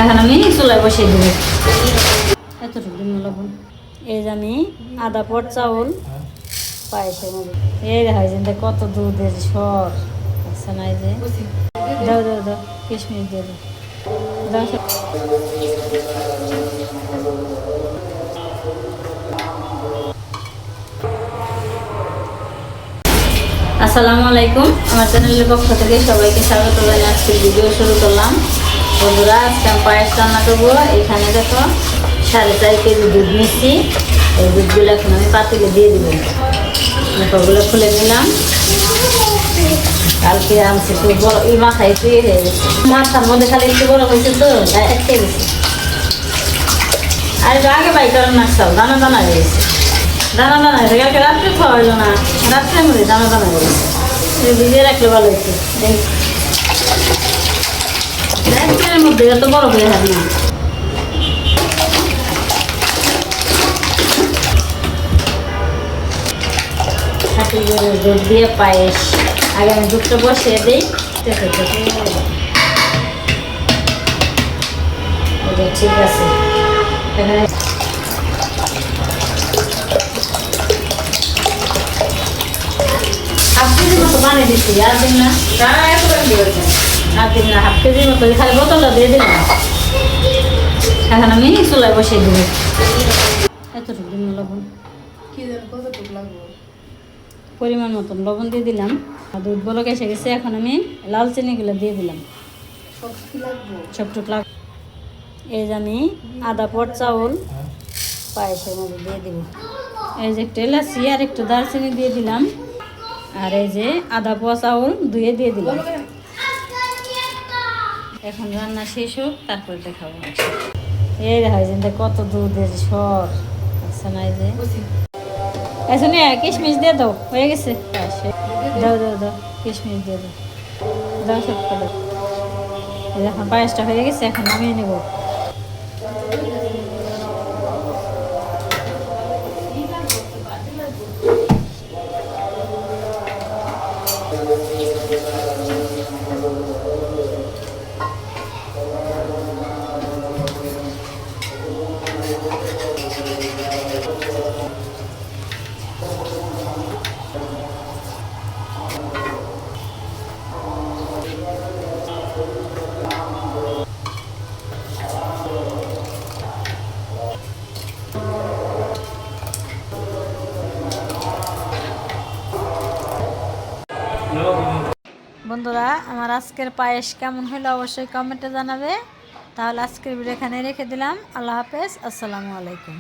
এখন আমি চুলায় বসিয়ে দেবো। এতটুকু দিন লবণ। এই যে আমি আদা পট চাউল পায়েসের মধ্যে এই দেখা যায় কত দুধের সর আছে না। এই যে দাও দাও দাও কিশমিশ দিয়ে দাও দাও সব। আসসালামু আলাইকুম, আমার চ্যানেলের পক্ষ থেকে সবাইকে স্বাগত জানিয়ে আজকে ভিডিও শুরু করলাম। বন্ধুরা, আজকে আমি পায়েস রান্না করবো। এখানে দেখো 4.5 কেজি দুধ নিচ্ছি। এই দুধগুলো এখন আমি পাতিলে দিয়ে দিব। ওগুলো খুলে নিলাম। কালকে আনছি একটু বড়, এই মাথায় একটু হয়ে গেছে, মাথার মধ্যে খালি একটু বড় হয়েছে তো আটকে গেছে। আর আগে বাই করেন না, সব দানা দানা হয়ে গেছে। দানা দানা হয়েছে, কালকে রাত্রে খাওয়া হইলো না, রাত্রের মধ্যে দানা দানা হয়ে গেছে। ভিজিয়ে রাখলে ভালো হয়েছে। রাত্রের মধ্যে এত বড় হয়ে যাবে না। দুধ দিয়ে পায়েস। আগে আমি দুধটা বসিয়ে দিই। ঠিক আছে, এখানে হাফ কেজির মতো বানিয়ে দিচ্ছি। আর দিন না, আর দিন না, হাফ কেজির মতো খালি বোতলটা দিয়ে দিলাম। এখন আমি চুলায় বসিয়ে দিব। এতটুকু দিন লবণ, পরিমাণ মতন লবণ দিয়ে দিলাম। আর দুধ বলক এসে গেছে। এখন আমি লাল চিনিগুলো দিয়ে দিলাম। সবটুক লাগ। এই যে আমি আদা পট চাউল পায়েসের মধ্যে দিয়ে দিব। এই যে একটু এলাচি আর একটু দারচিনি দিয়ে দিলাম। আর এই যে আদা পোয়া চাউল ধুয়ে দিয়ে দিলাম। এখন রান্না শেষ হোক, তারপরে দেখাবো। এই দেখা যায় কত দুধের সর আছে না। এই যে এখন কিশমিশ দিয়ে দাও, হয়ে গেছে। দাও দাও দাও কিশমিশ দিয়ে দাও দাও সব দাও। এখন পায়েসটা হয়ে গেছে, এখন নামিয়ে নেব। বন্ধুরা, আমার আজকের পায়েস কেমন হলো অবশ্যই কমেন্টে জানাবে। তাহলে আজকের ভিডিও এখানে রেখে দিলাম। আল্লাহ হাফেজ, আসসালামু আলাইকুম।